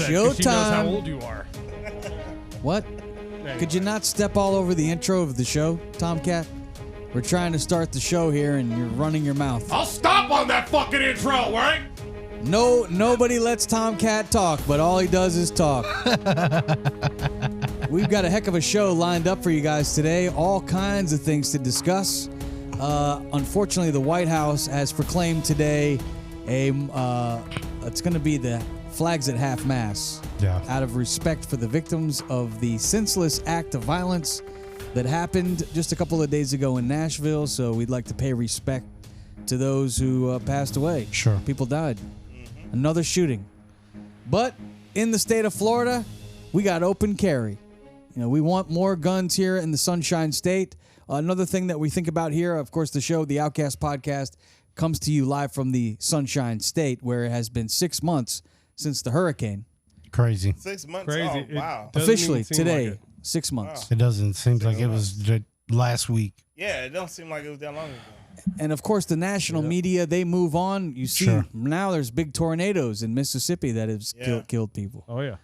said, 'cause she knows how Showtime. old you are. What? Could you not step all over the intro of the show, Tomcat? We're trying to start the show here, and you're running your mouth. I'll stop on that fucking intro, right? No, nobody lets Tomcat talk, but all he does is talk. We've got a heck of a show lined up for you guys today. All kinds of things to discuss. Unfortunately, the White House has proclaimed today it's going to be the flags at half-mast. Yeah. Out of respect for the victims of the senseless act of violence that happened just a couple of days ago in Nashville. So we'd like to pay respect to those who passed away. Sure. People died. Another shooting. But in the state of Florida, we got open carry. You know, we want more guns here in the Sunshine State. Another thing that we think about here, of course, the show, the Outcast Podcast, comes to you live from the Sunshine State, where it has been 6 months since the hurricane. Crazy. 6 months. Crazy. Oh, wow. Officially, today, 6 months. It doesn't. Seems like it was last week. Yeah, it don't seem like it was that long ago. And, of course, the national media, they move on. You see, now there's big tornadoes in Mississippi that have killed people. Oh, yeah.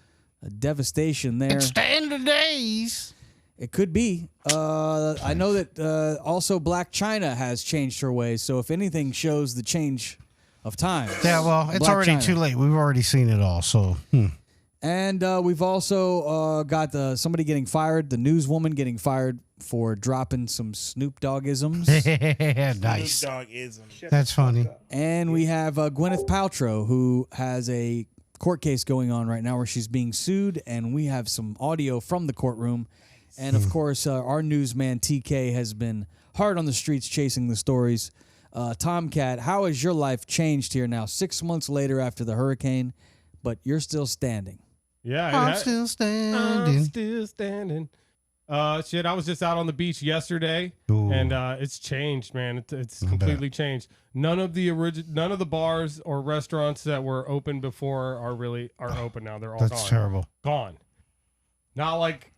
A devastation there. It's the end of days. It could be. I know that also Blac Chyna has changed her ways. So if anything shows the change of time. Yeah, well, it's Blac already Chyna. too late. We've already seen it all. So, And we've also got somebody getting fired, the newswoman getting fired for dropping some Snoop Dogg-isms. nice. Snoop Dogg-ism. That's funny. And we have Gwyneth Paltrow, who has a court case going on right now where she's being sued, and we have some audio from the courtroom. And, of course, our newsman, TK, has been hard on the streets chasing the stories. Tomcat, how has your life changed here now, 6 months later after the hurricane, but you're still standing? Yeah. I'm still standing. I'm still standing. Shit, I was just out on the beach yesterday, and it's changed, man. It's completely changed. None of the bars or restaurants that were open before are open now. They're all That's gone. terrible. Gone. Not like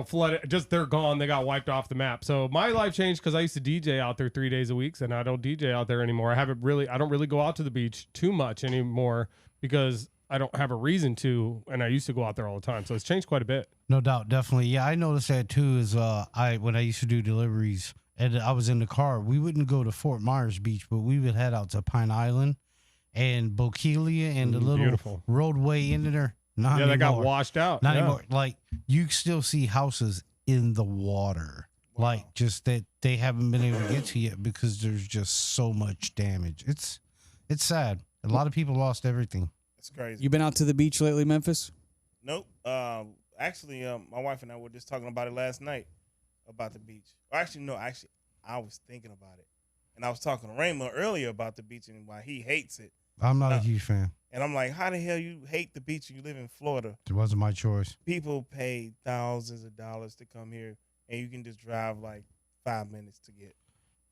flooded. Just they're gone. They got wiped off the map. So my life changed because I used to DJ out there 3 days a week, and I don't DJ out there anymore. I don't really go out to the beach too much anymore because I don't have a reason to, and I used to go out there all the time. So it's changed quite a bit. No doubt, definitely. Yeah, I noticed that too. Is when I used to do deliveries and I was in the car, we wouldn't go to Fort Myers Beach, but we would head out to Pine Island and Bokeelia and the little beautiful roadway into there. Not yeah, anymore. they got washed out. Not yeah. anymore. Like you still see houses in the water. Wow. Like just that they haven't been able to get to yet because there's just so much damage. It's sad. A lot of people lost everything. It's crazy. You been out to the beach lately, Memphis? Nope. Actually, my wife and I were just talking about it last night about the beach. Actually, no. Actually, I was thinking about it, and I was talking to Raymond earlier about the beach and why he hates it. I'm not a huge fan. And I'm like, how the hell you hate the beach and you live in Florida? It wasn't my choice. People pay thousands of dollars to come here, and you can just drive like 5 minutes to get.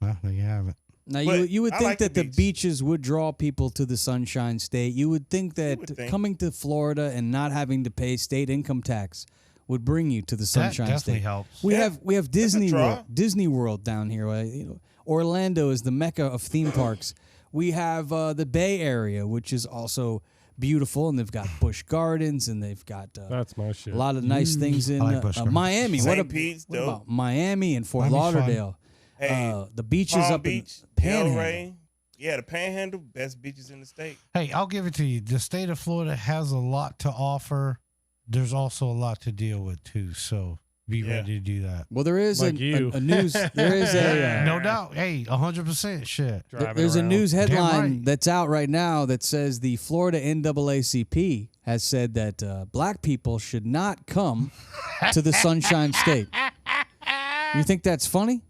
Well, there you have it. Now, But you would I think like that the the beach. beaches would draw people to the Sunshine State. You would think that coming to Florida and not having to pay state income tax would bring you to the Sunshine That definitely State. helps. We Yeah. have Disney draw. World, Disney World down here. Orlando is the mecca of theme parks. We have the Bay Area, which is also beautiful, and they've got Busch Gardens, and they've got That's my shit. a lot of nice things in I like Busch Gardens. Miami. St. Pete's, what dope. about Miami and Fort Miami's fun. Lauderdale? Hey, The beaches Palm up Beach, in Panhandle. Delray. Yeah, the Panhandle, best beaches in the state. Hey, I'll give it to you. The state of Florida has a lot to offer. There's also a lot to deal with too. So be ready to do that. Well, there is Like a you. news. There is a No doubt. Hey, 100% shit. Driving there's a around. news Damn headline right. that's out right now that says the Florida NAACP has said that black people should not come to the Sunshine State. You think that's funny?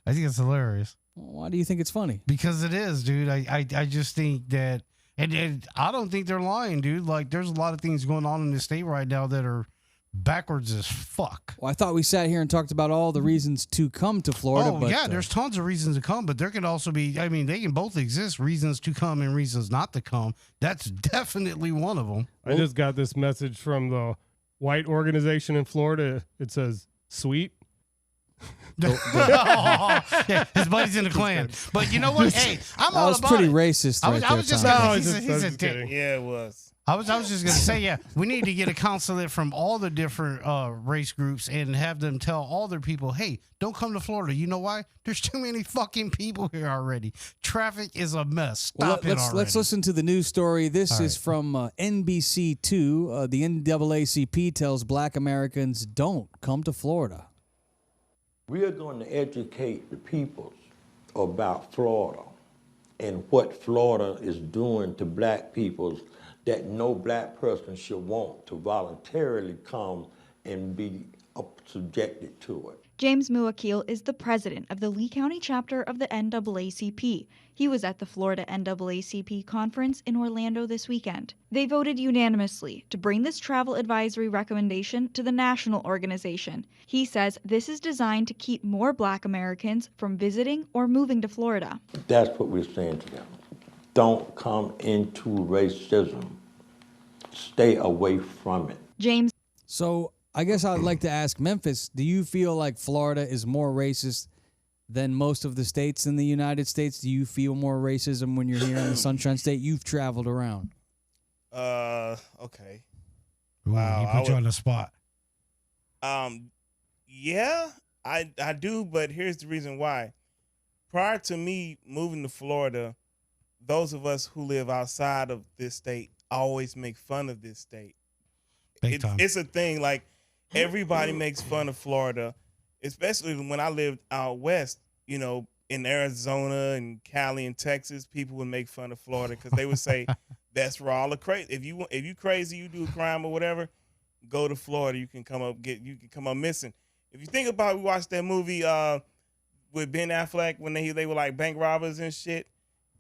I think it's hilarious. Why do you think it's funny? Because it is, dude. I just think that, and I don't think they're lying, dude. Like, there's a lot of things going on in the state right now that are backwards as fuck. Well, I thought we sat here and talked about all the reasons to come to Florida. Oh, but, yeah, there's tons of reasons to come, but there can also be, I mean, they can both exist, reasons to come and reasons not to come. That's definitely one of them. I just got this message from the white organization in Florida. It says, sweet. Yeah, his buddy's in the Klan. But you know what? Hey, I'm that all was about pretty it. racist. I was right just there, Tom. gonna No, he's just- a just dick. kidding. Yeah, it was. I was just gonna say, yeah, we need to get a consulate from all the different race groups and have them tell all their people, hey, don't come to Florida. You know why? There's too many fucking people here already. Traffic is a mess. Stop it already. Let's listen to the news story. This is from NBC2. The NAACP tells Black Americans don't come to Florida. We are going to educate the people about Florida and what Florida is doing to black people that no black person should want to voluntarily come and be subjected to it. James Muakil is the president of the Lee County chapter of the NAACP. He was at the Florida NAACP conference in Orlando this weekend. They voted unanimously to bring this travel advisory recommendation to the national organization. He says this is designed to keep more Black Americans from visiting or moving to Florida. That's what we're saying to them. Don't come into racism. Stay away from it. James. So I guess I'd like to ask Memphis, do you feel like Florida is more racist than most of the states in the United States? Do you feel more racism when you're here in the Sunshine State? You've traveled around. Okay. Wow, he put you on the spot. Yeah, I do, but here's the reason why. Prior to me moving to Florida, those of us who live outside of this state always make fun of this state. It's a thing, like everybody makes fun of Florida, especially when I lived out west, you know, in Arizona and Cali and Texas. People would make fun of Florida because they would say that's where all the crazy. If you crazy, you do a crime or whatever, go to Florida. You can come up missing. If you think about it, we watched that movie with Ben Affleck when they were like bank robbers and shit,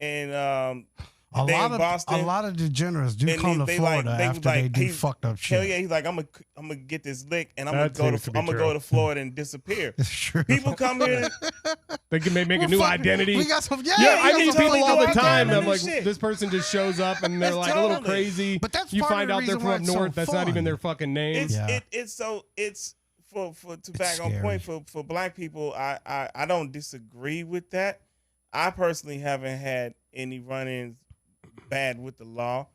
and a lot of degenerates do come to Florida after they do fucked up shit. Hell yeah, he's like, I'm gonna get this lick and I'm gonna go to Florida and disappear. It's true. People come here. They can make a new identity. We got some. Yeah, I meet people all the time. and I'm like, shit. this person just shows up and they're like a little crazy. But that's you part find of the out they're reason from why up it's so north. That's not fun. even their fucking name. It's to back on point for black people. I don't disagree with that. I personally haven't had any run-ins bad with the law,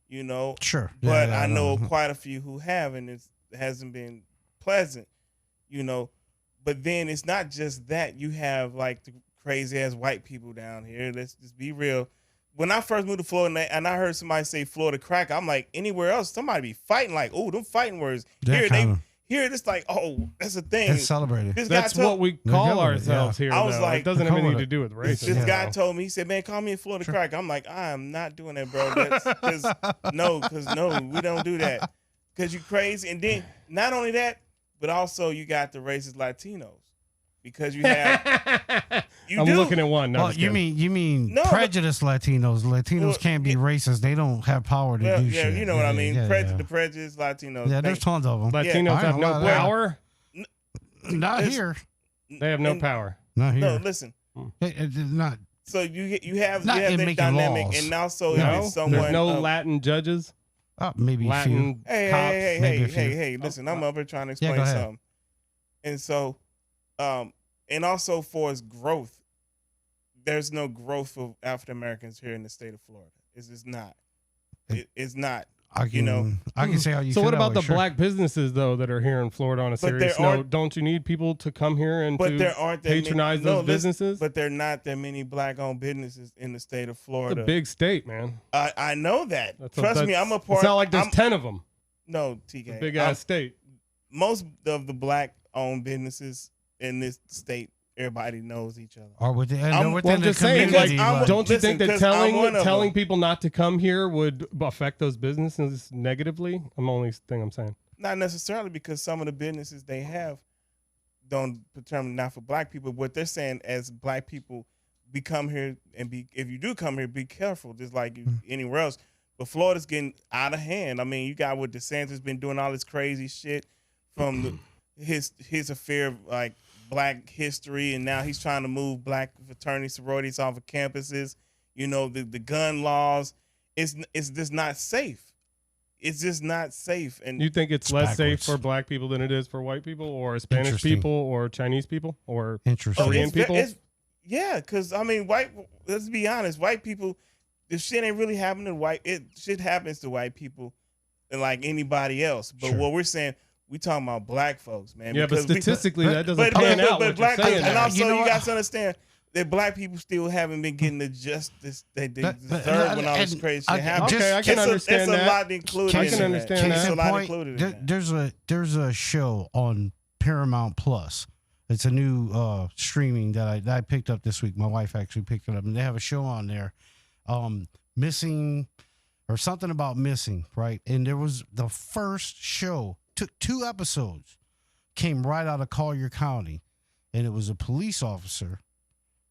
you know. Sure. But I know quite a few who have, and it hasn't been pleasant, you know. But then it's not just that. You have like the crazy ass white people down here. Let's just be real. When I first moved to Florida and I heard somebody say Florida crack, I'm like, anywhere else, somebody be fighting like, oh, them fighting words. Here it's like, oh, that's a thing. It's celebrated. That's what we call ourselves here. I was like, it doesn't have anything to do with race. This guy told me, he said, man, call me a Florida crack. I'm like, I am not doing that, bro. Because no, we don't do that. Because you crazy. And then not only that, but also you got the racist Latinos. Because you have I'm looking at one. No, you mean prejudice Latinos. Latinos can't be racist. They don't have power to do shit. Yeah, you know what I mean. The prejudice Latinos. Yeah, there's tons of them. Latinos have no power. Not here. They have no power. Not here. No, listen. It's not. So you have that dynamic, laws. and also if it's someone. There's no Latin judges. Maybe Latin few. Hey, listen, I'm up here trying to explain something. And so, and also for its growth, there's no growth for African Americans here in the state of Florida. It's just not. It's not. I can say how you. So feel what about that the way, black businesses though that are here in Florida on a serious note? Don't you need people to come here and patronize those businesses? But there are not that many black-owned businesses in the state of Florida. It's a big state, man. I know that. Trust me, I'm a part. It's not like there's 10 of them. No, TK. It's a big ass state. Most of the black-owned businesses in this state, everybody knows each other. Or within I'm just saying, don't you think that telling people not to come here would affect those businesses negatively? I'm saying. Not necessarily, because some of the businesses they have don't determine not for black people. What they're saying as black people, we come here and if you do come here, be careful, just like anywhere else. But Florida's getting out of hand. I mean, you got what DeSantis been doing all this crazy shit from his affair of like black history, and now he's trying to move black fraternity sororities off of campuses. You know, the gun laws. It's just not safe. It's just not safe. And you think it's less safe for black people than it is for white people or Spanish people or Chinese people or Korean people? Yeah, because I mean, let's be honest, white people this shit ain't really happening to white. Shit happens to white people, like anybody else. But Sure. what we're saying, we talking about black folks, man. Yeah, but because statistically, that doesn't but pan out. But What black you're saying people, and there. also You know you what? guys to understand that black people still haven't been getting the justice they deserve when all this crazy shit happens. Okay, I can understand it's that. a lot included. I in can that. understand It's that. a lot Point, included in that. there's a show on Paramount Plus. It's a new streaming that I picked up this week. My wife actually picked it up, and they have a show on there, missing or something about missing, right? And there was the first show, took 2 episodes, came right out of Collier County, and it was a police officer,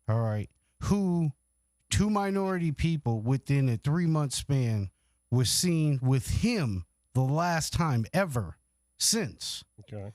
all right, who 2 minority people within a 3-month span was seen with him the last time ever since. Okay.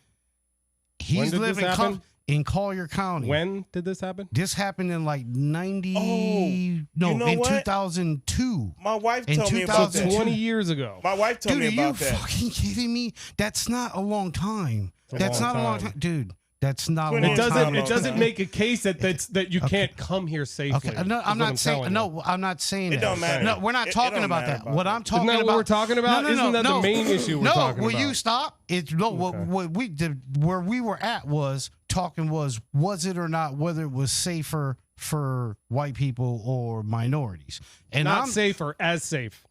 He's did this living happen? in Collier County. When did this happen? This happened in like 90, you know in what? 2002. My wife In told me 2000 about So that. 20 years ago. My wife told Dude, me are you about that. fucking kidding me? That's not a long time. It's a That's long not a long time. time. Dude, that's not a 20 long It Long doesn't. time. It doesn't time. make a case that you can't come here safely. Okay, no, is I'm what not saying. telling you. No, I'm not saying It that. don't matter. No, we're not It talking don't about matter that. about What that. I'm talking Isn't that about. what we're talking about? Isn't that the main issue we're no, talking will about? you stop? It's no. Okay. What we did, where we were at was it or not whether it was safer for white people or minorities, and Not I'm safer, as safe.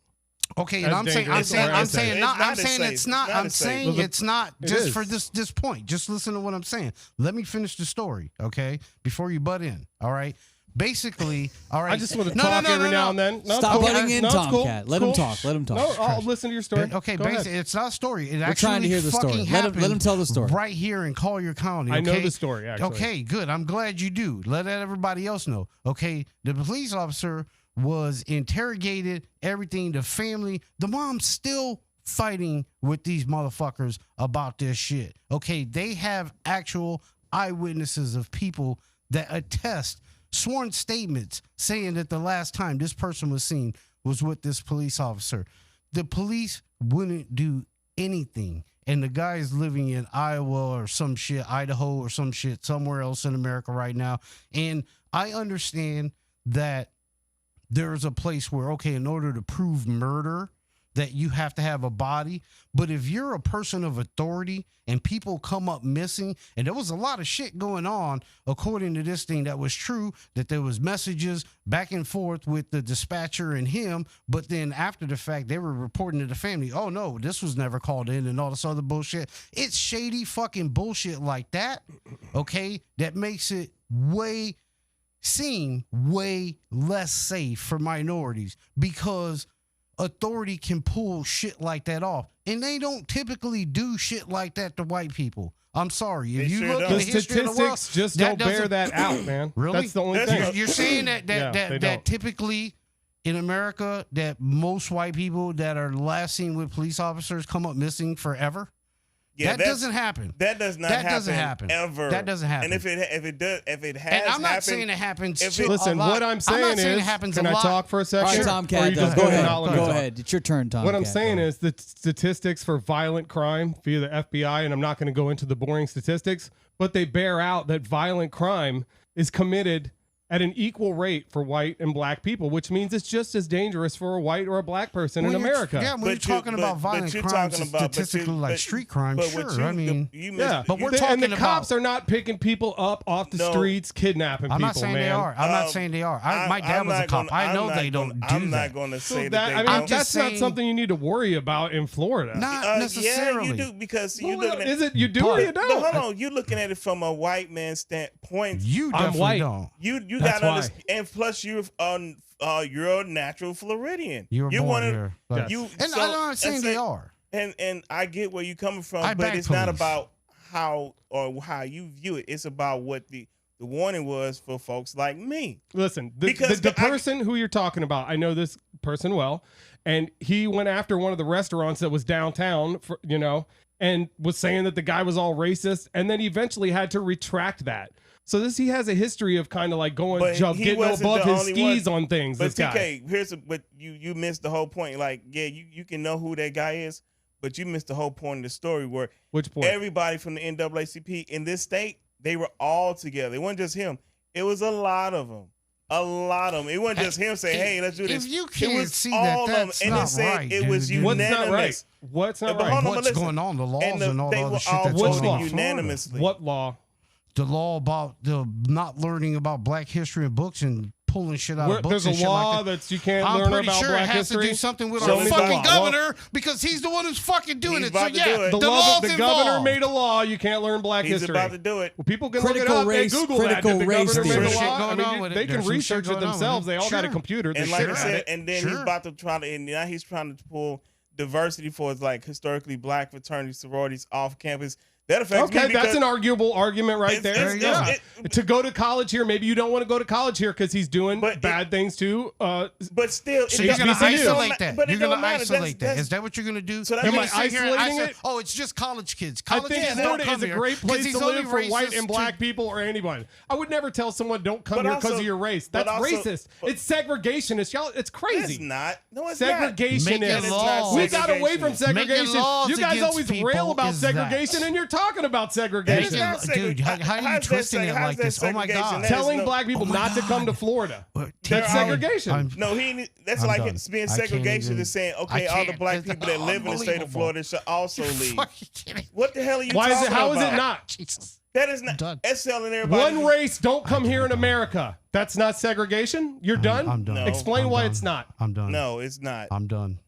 okay, and as I'm saying, dangerous or as safe. It's not as safe. it's not. It's not I'm as safe. saying Well, the- it's not it just is. for this point. Just listen to what I'm saying. Let me finish the story, okay? Before you butt in, all right? Basically, all right. I just want to No, talk no, no, every no, now no. and then. No, Stop it's cool. butting in, No, it's cool. Tomcat. It's Let him cool. talk. Let him talk. No, I'll listen to your story. Okay, Go ahead. basically, it's not a story. It We're actually trying to hear the story. fucking Let him happened tell the story. right here in Collier County. I know okay? the story, actually. Okay, good. I'm glad you do. Let everybody else know. Okay, the police officer was interrogated, everything, the family. The mom's still fighting with these motherfuckers about this shit. Okay, they have actual eyewitnesses of people that attest sworn statements saying that the last time this person was seen was with this police officer. The police wouldn't do anything. And the guy is living in Iowa or some shit, Idaho or some shit, somewhere else in America right now. And I understand that there's a place where, okay, in order to prove murder, that you have to have a body. But if you're a person of authority and people come up missing, and there was a lot of shit going on, according to this thing, that was true, that there was messages back and forth with the dispatcher and him, but then after the fact, they were reporting to the family, oh no, this was never called in and all this other bullshit. It's shady fucking bullshit like that, okay, that makes it seem way less safe for minorities, because authority can pull shit like that off, and they don't typically do shit like that to white people. I'm sorry. If They you sure look don't. at The the history of the world, statistics just that don't bear doesn't- that out, man. Really? That's the only That's- thing. You're saying that Yeah, they that don't. typically in America that most white people that are last seen with police officers come up missing forever? Yeah, that that's- doesn't happen. That does not That happen. doesn't happen. Ever. That doesn't happen. And if it has And I'm not happened, saying it happens. if to it- Listen, a lot. what I'm saying not saying is, it happens can a I lot. talk for a second? All right, Or Tomcat, are you just go gonna ahead. not let me Go talk? ahead. It's your turn, Tomcat. What I'm saying Go. is the statistics for violent crime via the FBI, and I'm not going to go into the boring statistics, but they bear out that violent crime is committed at an equal rate for white and black people, which means it's just as dangerous for a white or a black person in When you're- America. Yeah, when you're But you- talking but- about but violent you're crimes, talking about- but you- statistically like but- street crime, but sure. what you- I mean, you missed- Yeah, but we're and the talking about- cops are not picking people up off the No. streets, kidnapping I'm people, not saying man. they are. I'm not saying they are. My dad was a cop. I know they don't do I'm that. not going to So say that, that. I they mean, don't. just that's not saying- something you need to worry about in Florida. Not necessarily. Yeah, you do, because you Well, looking at. is it you do or But- you But don't? hold on, you looking at it from a white man's standpoint. You I'm definitely white. don't. You That's got to why. understand, and plus you're a natural Floridian. You were You're born one of- here. Like- You and so- I'm not saying and they so- are. And I get where you're coming from, I but back it's not police. about how you view it. It's about what the warning was for folks like me. Listen, Because the I- person who you're talking about, I know this person well, and he went after one of the restaurants that was downtown, and was saying that the guy was all racist, and then he eventually had to retract that. So he has a history of kind of like But he getting wasn't above the his only skis one. on things. But This guy. TK, but you missed the whole point. Like, yeah, you can know who that guy is, but you missed the whole point of the story where Which point? everybody from the NAACP in this state, they were all together. It wasn't just him. It was a lot of them. A lot of them. It wasn't just him saying, "Hey, let's do this." If you it can't was see all that, of them, that's and not it said right, it was dude. What's not right? unanimous. What's not But right? hold on, What's listen. going on? The laws And and all they the other were shit all that's Which going law? on. in Florida. unanimously. What law? The law about the not learning about Black history in books and pulling shit out of books. There's a and shit law like that. that you can't I'm learn pretty about sure Black it has history. to do something with Show our me the fucking law. governor because he's the one who's fucking doing He's it. So about to yeah, do it. the The law's governor involved. made a law. You can't learn Black He's history. about to do it. Well, people can Critical look it up. race- They Google critical that. Did the race governor theory. make a Shit law? going I on mean, with it. they can There's some research shit it going on with themselves. it. They all got a Sure. computer. They're And like I sure at said, it. and then he's about to try to, and now he's trying to pull diversity for his like historically Black fraternities, sororities off campus. That affects me Okay, because that's an arguable argument right It's- there. it's- Yeah. To go to college here, maybe you don't want to go to college here because he's doing But bad things too. but still, So it you're don't- gonna HBCU. it don't isolate ma- that. But You're it gonna don't matter. isolate that. That's- Is that what you're gonna do? So that's You're Am gonna I sit here and isolating isolate- it? Oh, it's just college kids. I College think kids don't Florida come is a here great 'cause place he's to only live for white racist and to- Black people or anyone. I would never tell someone don't come But here because also- of your race. but That's also- racist. but- It's segregationist, y'all. It's crazy. It's not. No, it's Segregationist. Making laws. We got away from segregation. laws You guys against always people rail about is that. segregation, and you're talking about That is segregation. not Dude, how are you how's that twisting it how's like that this? Oh my segregation? God. That is Telling no- Black people my not to come to God. Florida. But That's TK, segregation. I'm- No, that's I'm like done. it's being I can't segregation even- is saying, I okay, all the can't. Black It's people that live in the state of unbelievable. Florida should also leave. Fucking kidding. What the hell are you Why is talking it? How is about? it not? Jesus. That is not. done. That's telling everybody. One race don't come here in America. That's not segregation. You're done. I'm done. No. Explain I'm why done. it's not. I'm done. No, it's not. I'm done.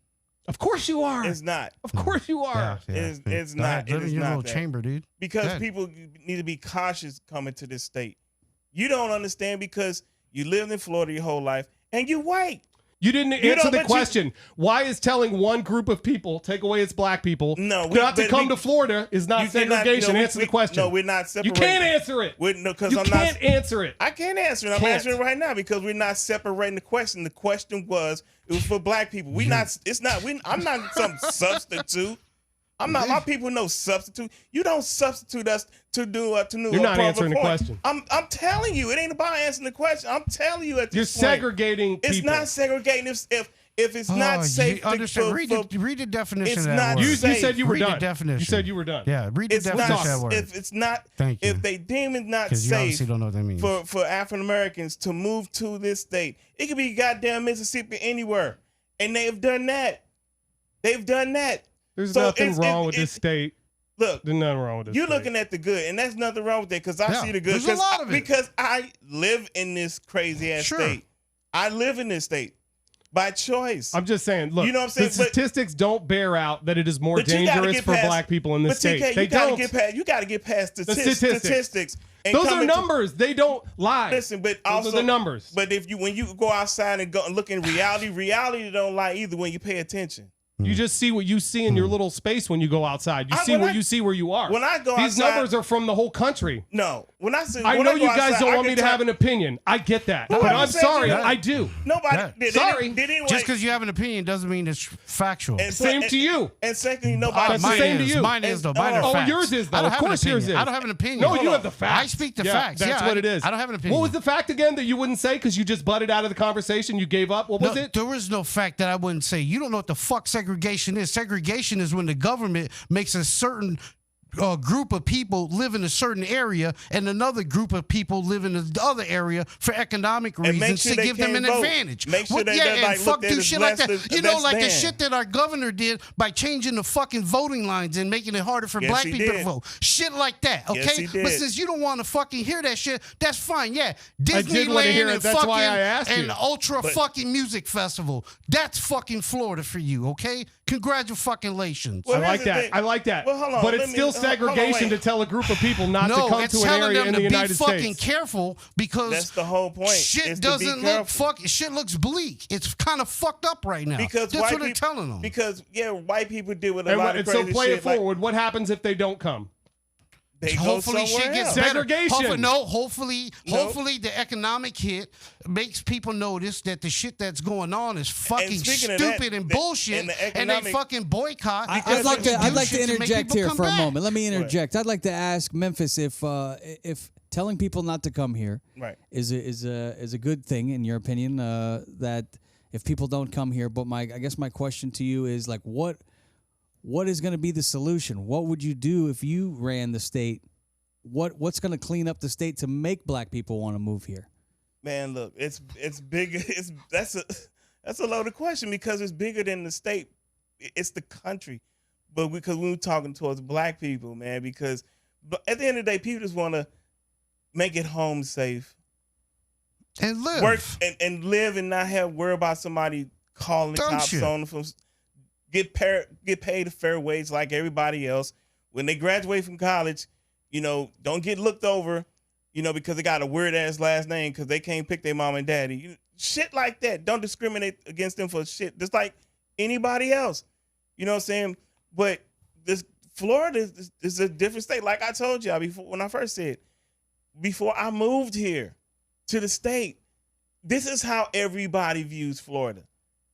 Of course you are. It's not. Of course you are. It's Go not. ahead, It live is in your not little that. chamber, dude. Because Good. people need to be cautious coming to this state. You don't understand because you lived in Florida your whole life and you white. You didn't You answer don't, the but you- question. Why is telling one group of people, take away its Black people, No, not to come to Florida is not You cannot- segregation? no, we- Answer the we- question. No, we're not You separating. can't answer it. No, because You I'm can't not. answer it. I can't answer it. I'm Can't. answering right now because we're not separating the question. The question was it was for Black people. We not. It's not. I'm not some substitute. I'm not. My people no substitute. You don't substitute us to do to new. You're not prove a answering the point. question. I'm telling you, it ain't about answering the question. I'm telling you at You're this point, segregating people. It's not segregating if it's not safe. You understand? Read the definition it's of that not word. You said you were Read the done. definition. You said you were done. Yeah, read the It's definition of that not. word. If it's not. Thank you. If they deem it not Because you safe obviously don't know what that means. for African Americans to move to this state. It could be goddamn Mississippi anywhere. And they've done that. They've done that. There's So nothing it's- wrong it- with it- this state. Look, There's nothing wrong with this you're state. looking at the good, and there's nothing wrong with that because I Yeah, see the good. there's a lot of it. Because I live in this crazy ass Sure. state. I live in this state by choice. I'm just saying, look, You know what I'm saying? the But- statistics don't bear out that it is more But you gotta dangerous get for past- Black people in this but state. TK, They you gotta don't. get past. You got to get past The statistics. statistics. And Those come are into- numbers. They don't lie. Listen, but Those also are the numbers. But when you go outside and go and look in reality don't lie either when you pay attention. You just see what you see in your little space when you go outside. You see when what I- you see where you are. when I go These outside- numbers are from the whole country. No, when I say I when know go you guys outside, don't I want me can to tell- have an opinion. I get that. Who But ever I'm said sorry, you- I do. Nobody. Yeah. Did Sorry. anyone, Just because you have an opinion doesn't mean it's factual. and so- Same and- to you. And secondly, nobody. That's the mine same to is. you. Mine is though. Mine are Oh, facts. yours is, though. I don't Of have an course yours opinion. is. I don't have an opinion. No, Hold you on. have the facts. I speak the Yeah, facts. That's Yeah, what it is. I don't have an opinion. What was the fact again that you wouldn't say because you just butted out of the conversation? You gave up. What was No, it? there is no fact that I wouldn't say. You don't know what the fuck segregation is. Segregation is when the government makes a certain group of people live in a certain area and another group of people live in the other area for economic And make reasons sure to they give them an can't vote. advantage. Make sure they yeah, don't, and like, fuck looked at do as shit like less that. than- You know, less like the than. shit that our governor did by changing the fucking voting lines and making it harder for Yes, black he people to did. vote. Shit like that, okay? Yes, he did. But since you don't want to fucking hear that shit, that's fine. Yeah, I did wanna hear Disneyland it. and That's fucking why I asked and you. Ultra But- fucking music festival. That's fucking Florida for you, okay? Congratulations. Well, I like here's the that. thing. I like that. Well, hold on. But Let it's me- still hold on, segregation wait. to tell a group of people not to No, come it's to an telling area them in to the be United fucking States. careful because That's the whole point. shit is to be doesn't look careful. fuck. Shit looks bleak. It's kind of fucked up right now. Because that's white what they're people- telling them. Because white people deal with a And, lot of and so crazy play shit. it forward. What happens if they don't come? They go Hopefully somewhere shit gets else. better. Segregation. Hopefully No. the economic hit makes people notice that the shit that's going on is fucking speaking of stupid that, and the- bullshit, and the and they economic- fucking boycott. I'd because like they to. do I'd like to shit make interject people here come for a back. moment. Let me interject. I'd like to ask Memphis if telling people not to come here Right. is a good thing in your opinion. That if people don't come here, but I guess my question to you is like, what is going to be the solution? What would you do if you ran the state? What's going to clean up the state to make black people want to move here? Man, look, it's bigger. That's a loaded question because it's bigger than the state. It's the country. But because we were talking towards black people, man, because at the end of the day, people just want to make it home safe. And live. Work and live and not have worry about somebody calling the cops on them. From get paid a fair wage like everybody else. When they graduate from college, don't get looked over, because they got a weird ass last name because they can't pick their mom and daddy. Shit like that. Don't discriminate against them for shit. Just like anybody else. You know what I'm saying? But this Florida is a different state. Like I told y'all before when I first said, before I moved here to the state, this is how everybody views Florida.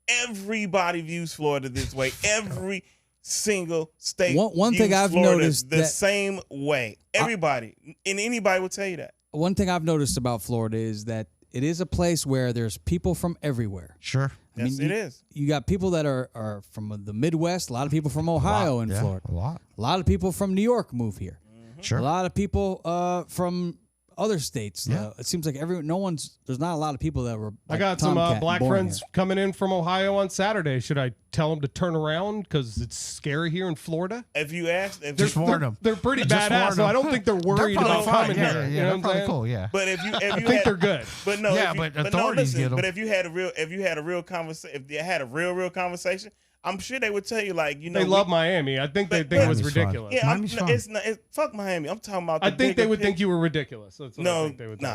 Everybody views Florida this way. Every single state. One thing I've Florida noticed the same way. Everybody and anybody will tell you that. One thing I've noticed about Florida is that it is a place where there's people from everywhere. Sure. Yes, it is. You got people that are from the Midwest. A lot of people from Ohio and Florida. A lot of people from New York move here. Sure. A lot of people from other states. Yeah. It seems like there's not a lot of people that were. I got some black friends coming in from Ohio on Saturday. Should I tell them to turn around because it's scary here in Florida? If you ask, they're pretty badass. So I don't think they're worried about coming here. Yeah, you know they're probably cool. Yeah, but if I think they're good. But no, but authorities get them. But if you had a real conversation, if they had a real conversation, I'm sure they would tell you they love Miami. I think they think it was ridiculous. Yeah, fuck Miami. I'm talking about. I think they would think you were ridiculous. That's what I think they would think.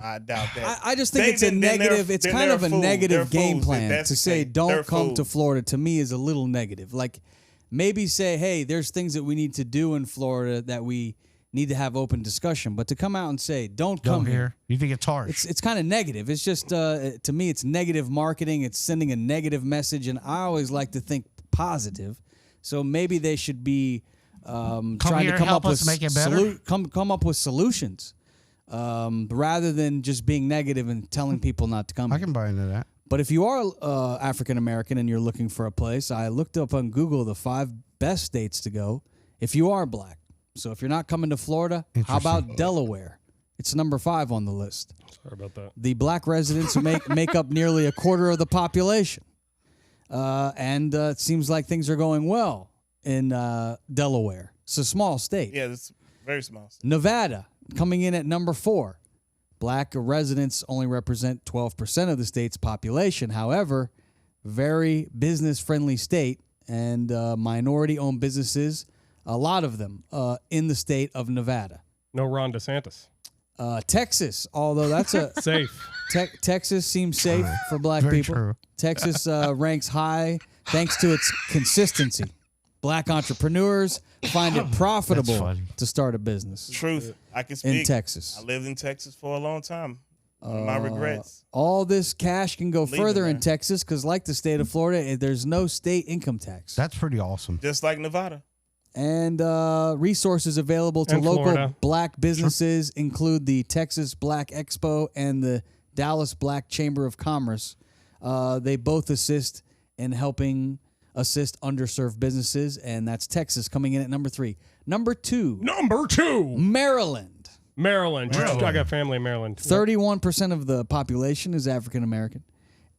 I doubt that. I just think it's a negative. It's kind of a negative game plan to say don't come to Florida. To me, is a little negative. Like maybe say, hey, there's things that we need to do in Florida that we need to have open discussion. But to come out and say don't come here, you think it's harsh? It's kind of negative. It's just to me, it's negative marketing. It's sending a negative message, and I always like to think positive. So maybe they should be trying to come up with make it better. Come up with solutions. Rather than just being negative and telling people not to come. I can buy into that. But if you are African American and you're looking for a place, I looked up on Google the 5 best states to go if you are black. So if you're not coming to Florida, how about Delaware? It's number 5 on the list. Sorry about that. The black residents make up nearly a quarter of the population. And it seems like things are going well in Delaware. It's a small state. Yeah, it's very small state. Nevada. Coming in at number 4. Black residents only represent 12% of the state's population. However, very business-friendly state and minority-owned businesses, a lot of them in the state of Nevada. No Ron DeSantis. Texas, although that's a safe. Texas seems safe for black Very people. true. Texas ranks high thanks to its consistency. Black entrepreneurs find it profitable to start a business. Truth, I can speak. In Texas. I lived in Texas for a long time. My regrets. All this cash can go further in man. Texas because, like the state of Florida, there's no state income tax. That's pretty awesome. Just like Nevada. And resources available to And local Florida. black businesses include the Texas Black Expo and the Dallas Black Chamber of Commerce. They both assist in helping assist underserved businesses, and that's Texas coming in at number 3. Number 2. Maryland. Maryland. I got family in Maryland. 31% of the population is African American,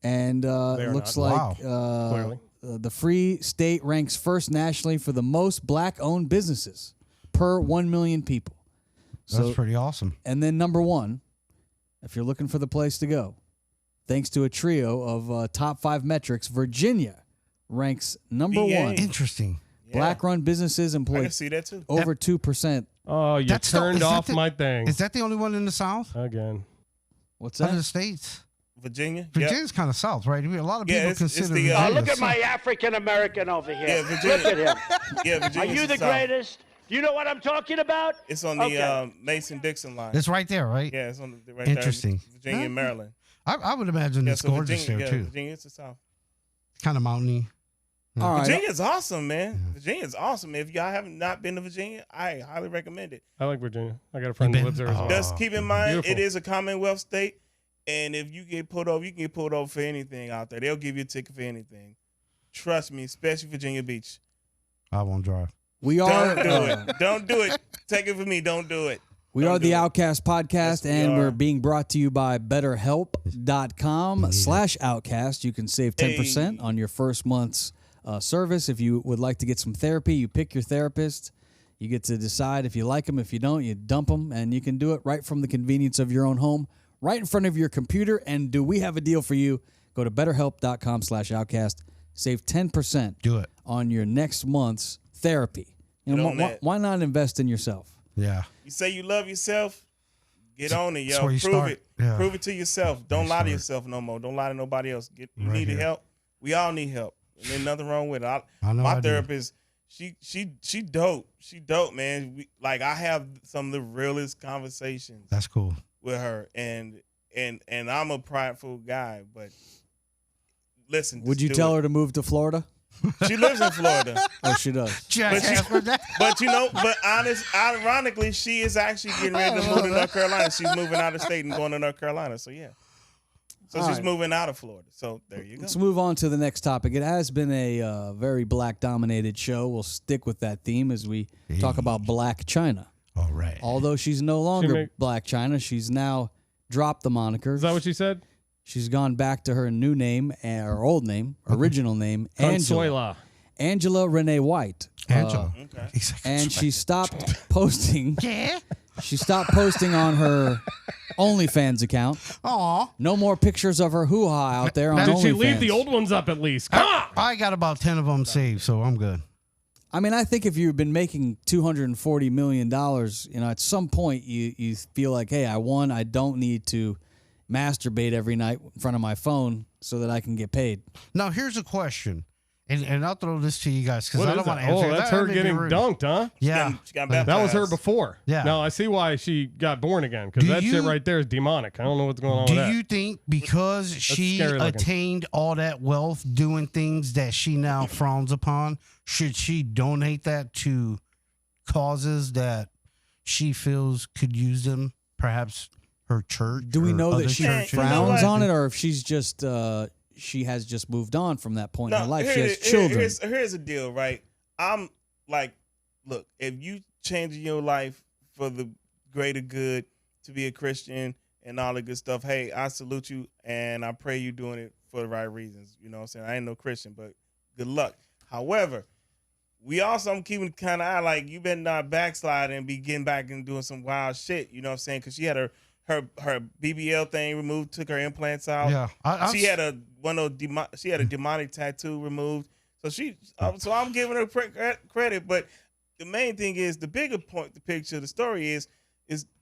and it looks like Clearly. the free state ranks first nationally for the most black-owned businesses per 1 million people. That's pretty awesome. And then number 1, if you're looking for the place to go, thanks to a trio of top 5 metrics, Virginia ranks number 1. Interesting. Black-run businesses I employ can see that too. over 2%. Oh, you turned off my thing. Is that the only one in the South? Again. What's Out of the that? states? Virginia. Virginia's kind of South, right? A lot of people it's consider the, Virginia Look at South. my African American over here. Yeah, Virginia. Look at him. Yeah, Are Virginia. you the greatest? Do you know what I'm talking about? It's on the Okay. Mason-Dixon line. It's right there, right? Yeah, it's on the right Interesting. there. Virginia and Maryland. I would imagine it's so gorgeous Virginia, there, too. Virginia, it's the South. Kind of mountainy. All right. Virginia's awesome, man. Virginia's awesome. If y'all haven't not been to Virginia, I highly recommend it. I like Virginia. I got a friend who lives there as well. Just keep in mind, beautiful. it is a Commonwealth state, and if you get pulled over, you can get pulled over for anything out there. They'll give you a ticket for anything. Trust me, especially Virginia Beach. I won't drive. We are Don't do it. Don't do it. Take it from me. Don't do it. We are the Outcast Podcast, Yes, and are. we're being brought to you by BetterHelp.com/Outcast. You can save 10% on your first month's service. If you would like to get some therapy, you pick your therapist. You get to decide if you like them. If you don't, you dump them, and you can do it right from the convenience of your own home, right in front of your computer. And do we have a deal for you? Go to BetterHelp.com/Outcast. Save 10% Do it. on your next month's therapy. You know, Get on that. why not invest in yourself? Yeah. You say you love yourself, get on it, That's yo. where you Prove start. it. Yeah. Prove it to yourself. Don't lie to start. yourself no more. Don't lie to nobody else. You Right need here. help. We all need help. And there's nothing wrong with it. I know My I do. therapist, she dope. She dope, man. I have some of the realest conversations That's cool. with her, and I'm a prideful guy, but listen. Would you tell her to move to Florida? She lives in Florida. Oh, she does. But ironically, she is actually getting ready to move to North Carolina. She's moving out of state and going to North Carolina. So yeah. So All she's right. moving out of Florida. So there you go. Let's move on to the next topic. It has been a very black-dominated show. We'll stick with that theme as we talk about Blac Chyna. All right. Although she's no longer Blac Chyna, she's now dropped the moniker. Is that what you said? She's gone back to her new name, or old name, original name, Consuela. Angela Renee White. Angela. Okay. And she stopped posting. She stopped posting on her OnlyFans account. Aw. No more pictures of her hoo-ha out there on Did OnlyFans. she leave the old ones up at least? Come on! I got about 10 of them saved, so I'm good. I mean, I think if you've been making $240 million, at some point you feel like, hey, I won. I don't need to masturbate every night in front of my phone so that I can get paid. Now, here's a question, and I'll throw this to you guys because What I is don't want to that? answer. Oh, that's That her may be getting rude. dunked, huh? Yeah. She got That was her baptized. before. Yeah. No, I see why she got born again, because Do that shit you- right there is demonic. I don't know what's going on Do with that. you think because she scary looking. attained all that wealth doing things that she now frowns upon, should she donate that to causes that she feels could use them? Perhaps her church. Do we or know other that she churches? frowns on it, or if she's just she has just moved on from that point in her life? She has children. Here's the deal, right? I'm like, look, if you changing your life for the greater good to be a Christian and all the good stuff, hey, I salute you and I pray you doing it for the right reasons. You know what I'm saying? I ain't no Christian, but good luck. However, we also, I'm keeping kind of eye like you better not backslide and be getting back and doing some wild shit. You know what I'm saying? Because she had her BBL thing removed, took her implants out. Yeah. She had a demonic tattoo removed. So I'm giving her credit, but the main thing is the bigger point, the picture, the story is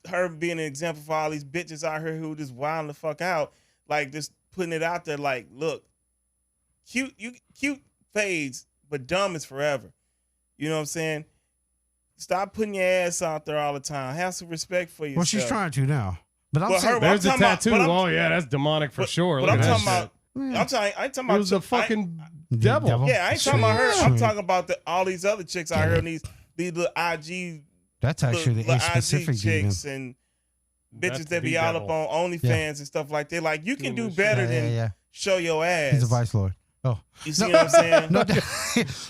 her being an example for all these bitches out here who just wilding the fuck out, like just putting it out there, like, look, cute fades, but dumb is forever. You know what I'm saying? Stop putting your ass out there all the time. Have some respect for yourself. Well, she's trying to now. But I'm Well, saying, her- There's a I'm talking tattoo. about- Oh, yeah, that's demonic for sure. But Look I'm at that talking shit. about. I ain't talking about. It was the fucking devil. Yeah, I ain't talking about her. I'm Sweet. talking about all these other chicks out here and these little IG, that's actually little the specific chicks and bitches That's that be the all devil. up on OnlyFans and stuff like that. Like, you can do Doing better shit. than Yeah. show your ass. He's a vice lord. Oh, You see what I'm saying? no,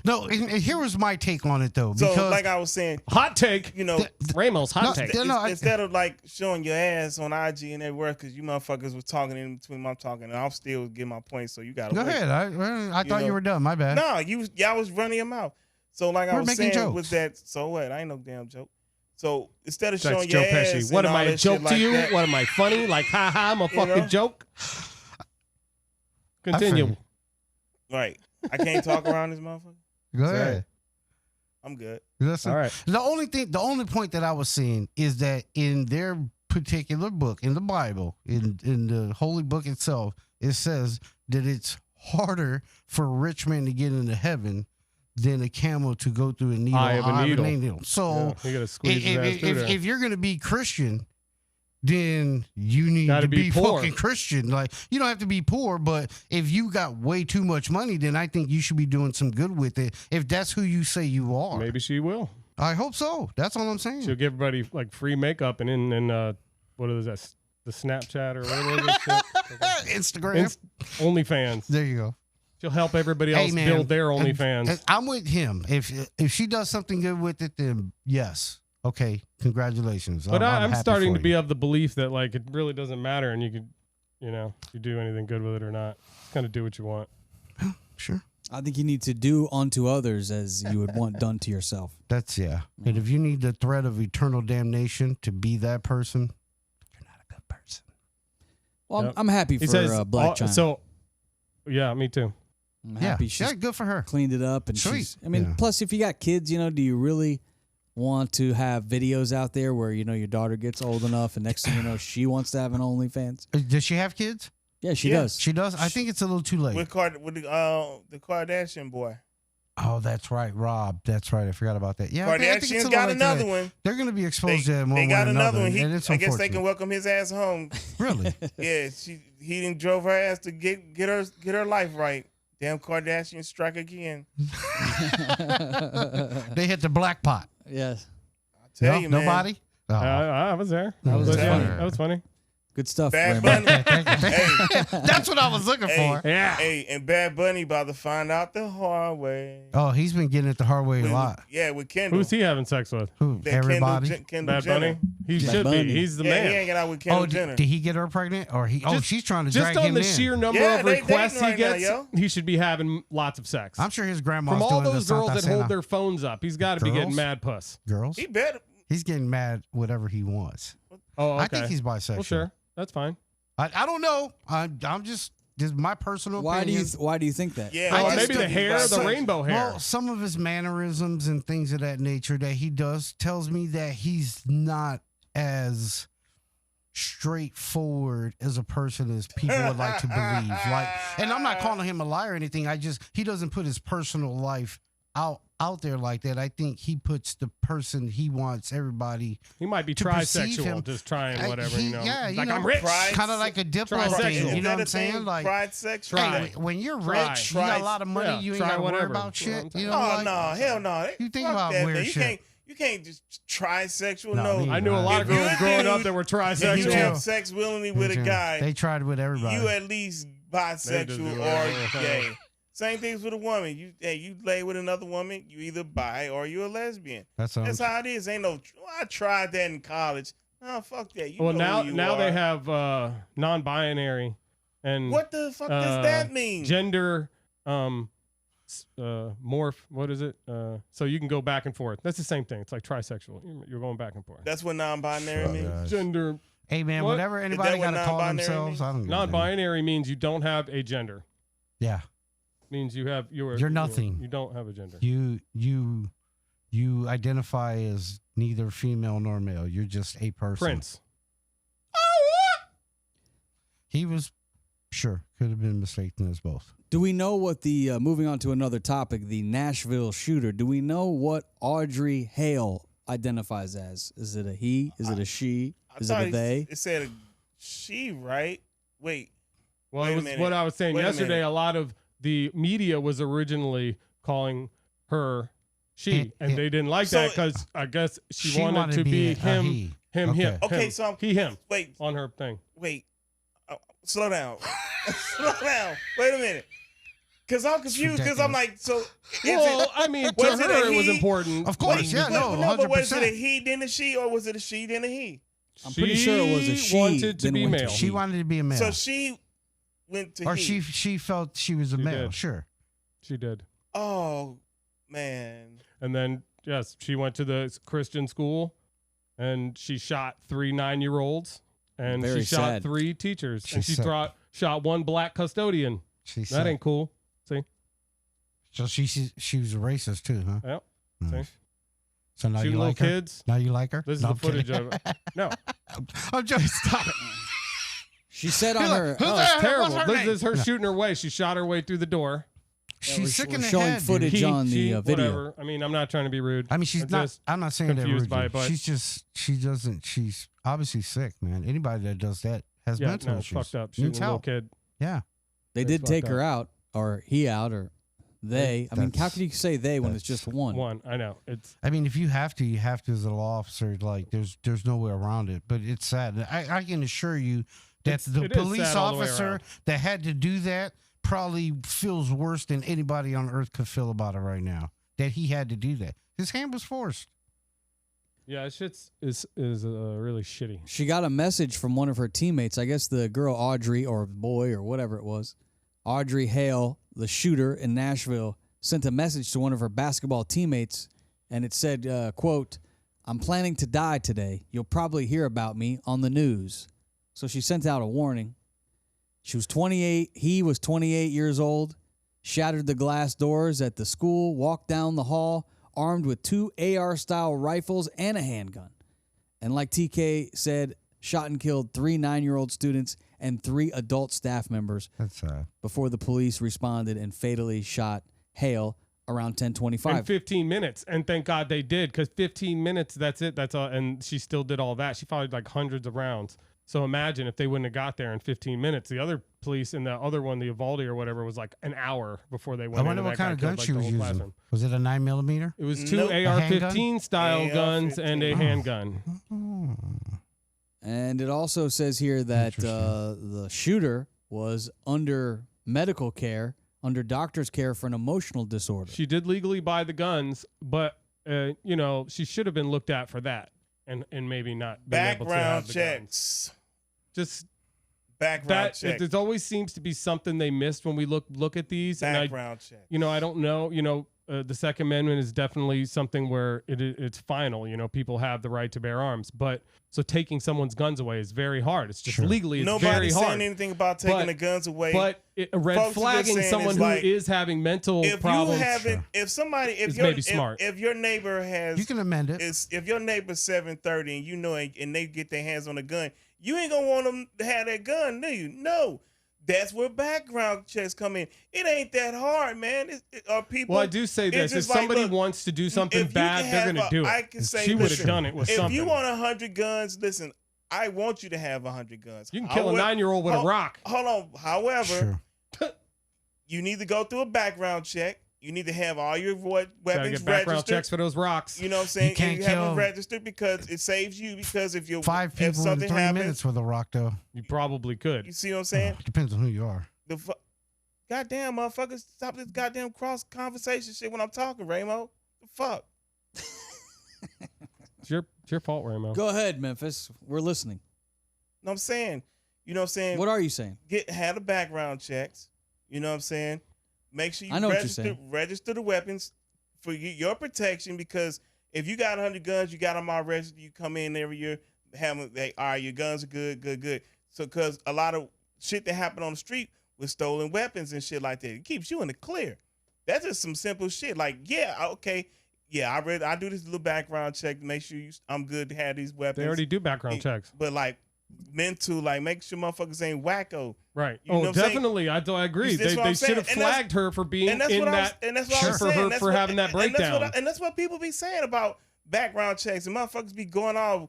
no. And here was my take on it though, So, because like I was saying, Hot take. you know, Ramos, hot take. Yeah, no, instead of like showing your ass on IG and everywhere, because you motherfuckers was talking in between my talking, and I'm still getting my point. So you gotta go wait. ahead. I thought you know. were done. My bad. No, y'all was running your mouth. So like I We're was making saying jokes. with that, so what? I ain't no damn joke. So instead of That's showing Joe your ass, Pesci. What and am all I, a that joke shit to like you? that, What am I, funny? Like, ha-ha, I'm a fucking know? joke? I Continue. feel right? I can't talk around this motherfucker. Go Sorry. ahead. I'm good. Listen, All right. the only point that I was seeing is that in their particular book, in the Bible, in the holy book itself, it says that it's harder for a rich man to get into heaven than a camel to go through a needle. Eye of a needle. So Yeah, you gotta squeeze his ass through there. if you're going to be Christian, then you need Gotta to be be poor. fucking Christian. Like, you don't have to be poor, but if you got way too much money, then I think you should be doing some good with it. If that's who you say you are, Maybe she will. I hope so. That's all I'm saying. She'll give everybody like free makeup and what is that? The Snapchat or what is it? Instagram. OnlyFans. There you go. She'll help everybody else Hey, man, build their and OnlyFans. I'm with him. If she does something good with it, then yes. okay, congratulations. But I'm happy starting for to be you. of the belief that like it really doesn't matter, and you could, you do anything good with it or not. Kind of do what you want. Sure. I think you need to do unto others as you would want done to yourself. That's yeah. And if you need the threat of eternal damnation to be that person, you're not a good person. Well, Yep. I'm happy for He says, Blac Chyna. so, yeah, me too. I'm happy she's good for her. cleaned it up. And Sweet. plus, if you got kids, do you really want to have videos out there where, your daughter gets old enough and next thing you know, she wants to have an OnlyFans? Does she have kids? Yeah, she does. She does? I think it's a little too late. With the Kardashian boy. Oh, that's right, Rob. That's right. I forgot about that. Yeah, I think it's a Kardashians little got late another today. one. They're going to be exposed to They got another one. and it's I guess they unfortunate. can welcome his ass home. Really? Yeah, he done drove her ass to get her life right. Damn Kardashian strike again. They hit the black pot. Yes. I tell you, man. Nobody? Oh. I was there. That was funny. funny. That was funny. Good stuff. Bad Raymond. Bunny. Hey, That's what I was looking for. Yeah. hey, and Bad Bunny about to find out the hard way. Oh, he's been getting it the hard way a lot. With Kendall. Who's he having sex with? Who? That Everybody? Kendall Bad Jenner. Bunny? He Bad should Bunny. be. He's the Yeah, he man. hanging out with Kendall Oh, Jenner. did he get her pregnant? Or she's trying to Just drag on him the in. sheer number Yeah, of they requests dating he right now, gets, yo. he should be having lots of sex. I'm sure his grandma's From all doing those the girls Santa that hold Cena. their phones up, he's got to be getting Girls? mad puss. Girls? He better. He's getting mad whatever he wants. Oh, okay. I think he's bisexual. Well, sure. That's fine. I don't know. I'm just this is my personal Why do opinion. you think that? Yeah, I Well, just maybe the don't- hair, the so- rainbow hair. Well, some of his mannerisms and things of that nature that he does tells me that he's not as straightforward as a person as people would like to believe. And I'm not calling him a liar or anything. He doesn't put his personal life out there like that. I think he puts the person he wants everybody He might be to perceive trisexual, him. just trying whatever, Yeah, He's you like, know, I'm rich. pride- kind of like a diplo Trisexual. thing. Is You know that what a I'm saying? thing? Like, Pride sexual. Try. hey, when you're Try. rich, you got a lot of money. Yeah, You ain't try got to worry whatever. about shit. You know, Oh like, no, hell no. You think Fuck about that, weird man. shit. You can't just trisexual. No, No, me I knew a lot of If you girls growing up dude- that were if you trisexual. have sex willingly with a guy, They tried with everybody. you at least bisexual do or whatever. gay. Same things with a woman. You lay with another woman, you either bi or you a lesbian. That's how it is. Ain't no. I tried that in college. Oh, fuck that. You Well, know who you now are. they have non-binary and What the fuck does that mean? gender morph. What is it? So you can go back and forth. That's the same thing. It's like trisexual. You're going back and forth. That's what non-binary means. Gosh. Gender Hey man, What? whatever anybody what got to call non-binary themselves, means? I don't give a damn. non-binary means you don't have a gender. Yeah, Means you're nothing. You don't have a gender. you identify as neither female nor male. You're just a person. Prince. He was could have been mistaken as both. Do we know what the moving on to another topic, the Nashville shooter? Do we know what Audrey Hale identifies as? Is it a he? Is it a she? Is it a they? It said a she, right? Wait. Well, Wait it a was minute. what I was saying Wait a yesterday. minute. A lot of the media was originally calling her she, and they didn't like So- that because I guess she wanted to be a him, he. him, Okay. him. Okay, him. so I'm- him Wait. on her thing. Wait. Slow down. Slow down. Wait a minute. Because I'm confused. Because I'm like, so. Is Well, it, I mean, to was it a her it was he? important. Of course, Wait, yeah, no, but was it a 100%. he then a she, or was it a she then a he? I'm pretty sure it was a she, wanted to then be went to male. She wanted to be a male, So she went to or he. she felt she was a She male. did. Sure. She did. Oh, man. And then, yes, she went to the Christian school and she shot 3 9-year-olds and Very she shot sad. 3 teachers and She's she sad. shot 1 black custodian. She That said. ain't cool. See? So she was a racist too, huh? Yep. Nice. See? So now Shooting you little like her? kids. Now you like her? This is No, the I'm kidding. footage of it. No. I'm just stop it. She said on You're like, her. who's Oh, that? it's terrible. What's her This name? is her No. shooting her way. She shot her way through the door. She's sick in the showing head. footage dude. on the video. Whatever. I mean, I'm not trying to be rude. I mean, she's I'm not. just I'm not saying that confused rude. by it, but- She's obviously sick, man. Anybody that does that has Yeah, mental no, it's issues. fucked up. Needs Shooting a little help. kid. Yeah. They That's did take fucked her out, or he out, or they. I mean, how That's- can you say they when it's just one? One. I know. It's I mean, if you have to, you have to as a law officer. Like, there's no way around it. But it's sad. I can assure you that the it is police sad all the way officer around. that had to do that probably feels worse than anybody on earth could feel about it right now. That he had to do that. His hand was forced. Yeah, that shit's is really shitty. She got a message from one of her teammates. I guess the girl Audrey or boy or whatever it was. Audrey Hale, the shooter in Nashville, sent a message to one of her basketball teammates, and it said, quote, "I'm planning to die today. You'll probably hear about me on the news." So she sent out a warning. She was 28. He was 28 years old, shattered the glass doors at the school, walked down the hall, armed with 2 AR-style rifles and a handgun. And like TK said, shot and killed 3 9-year-old students and 3 adult staff members. That's sad. Before the police responded and fatally shot Hale around 10:25. In 15 minutes. And thank God they did, because 15 minutes, that's it. That's all. And she still did all that. She fired like hundreds of rounds. So imagine if they wouldn't have got there in 15 minutes. The other police and the other one, the Uvalde or whatever, was like an hour before they went I in. wonder what kind of gun she was using. Was it a 9mm? It was 2 Nope. AR-15 style guns and a handgun. And it also says here that the shooter was under medical care, under doctor's care for an emotional disorder. She did legally buy the guns, but, she should have been looked at for that and maybe not been able to have Background the checks. guns. Just Background check. There always seems to be something they missed when we look at these. Background check. I don't know. The Second Amendment is definitely something where it's final. People have the right to bear arms, but so taking someone's guns away is very hard. It's just legally, it's Nobody's very hard. saying anything about taking the guns away. But red Folks are just flagging saying someone it's who like, is having mental problems. If maybe smart. If your neighbor has, You can amend it. if your neighbor's 730 and they get their hands on a gun, you ain't gonna want them to have that gun, do you? No. That's where background checks come in. It ain't that hard, man. People. Well, I do say this: if somebody wants to do something bad, they're going to do it. I can say, she would have done it with if something. you want 100 guns, listen. I want you to have 100 guns. You can kill a 9-year-old with a rock. Hold on. However, you need to go through a background check. You need to have all your weapons get background registered. checks for those rocks. You know what I'm saying? You can't have them kill registered because it saves you. Because if you 5 people if in something 3 happens, minutes with a rock, though. You probably could. you see what I'm saying? Depends on who you are. Goddamn motherfuckers, stop this goddamn cross conversation shit when I'm talking, Ramo. The fuck? It's your fault, Ramo. Go ahead, Memphis. We're listening. No, I'm saying, you know what I'm saying? What are you saying? Have the background checks. You know what I'm saying? Make sure you I know what you're saying. register the weapons for your protection, because if you got 100 guns, you got them all registered, you come in every year, have them, all right, your guns are good. So, because a lot of shit that happened on the street with stolen weapons and shit like that, it keeps you in the clear. That's just some simple shit. Like, I do this little background check to make sure I'm good to have these weapons. They already do background checks. But make sure motherfuckers ain't wacko. Right. You know what I'm saying? Definitely. I agree. That's what They I'm should have saying. flagged her for being in that. And that's what I'm for saying. her for having that breakdown. And that's what people be saying about background checks. And motherfuckers be going all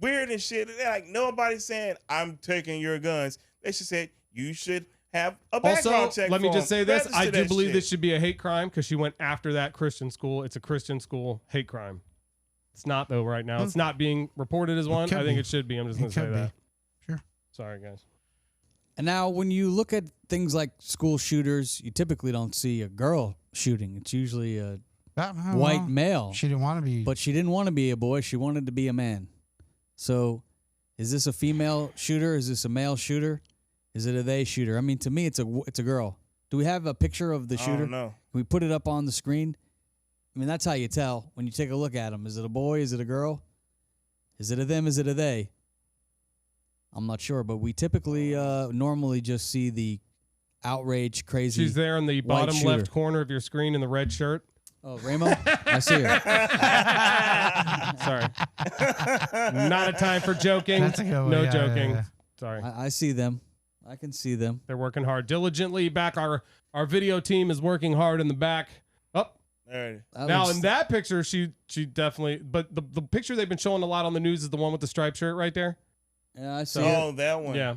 weird and shit. They're like, nobody's saying, I'm taking your guns. They should say, you should have a background also, check. let me just say this. I do believe shit. this should be a hate crime because she went after that Christian school. It's a Christian school hate crime. It's not, though, right now. It's not being reported as one. I think it should be. I'm just going to say that. Sure. Sorry, guys. And now, when you look at things like school shooters, you typically don't see a girl shooting. It's usually a white male. She didn't want to be. But she didn't want to be a boy. She wanted to be a man. So, is this a female shooter? Is this a male shooter? Is it a they shooter? I mean, to me, it's a girl. Do we have a picture of the shooter? I don't know. Can we put it up on the screen? I mean, that's how you tell when you take a look at them. Is it a boy? Is it a girl? Is it a them? Is it a they? I'm not sure, but we typically normally just see the outrage, crazy. She's there in the bottom shooter. left corner of your screen in the red shirt. Oh, Ramo? I see her. Sorry. Not a time for joking. That's a good one. No Yeah, joking. yeah. Sorry. I see them. I can see them. They're working hard diligently. Back our video team is working hard in the back. Oh, Alright. now in that picture, she definitely. But the picture they've been showing a lot on the news is the one with the striped shirt right there. Yeah, I see Oh, it. that one. Yeah.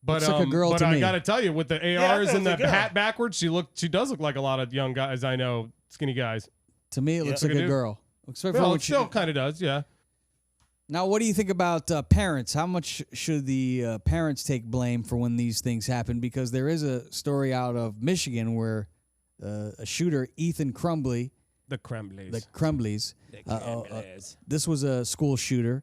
But Looks like a girl but to I me. gotta tell you, with the I ARs thought and it the was a girl. hat backwards, she does look like a lot of young guys I know, skinny guys. To me, it looks Yeah. like Look a at it. girl. Except for Well, when it still kind of does, yeah. Now, what do you think about parents? How much should the parents take blame for when these things happen? Because there is a story out of Michigan where a shooter, Ethan Crumbly, The Kremlis. The Kremlis. This was a school shooter.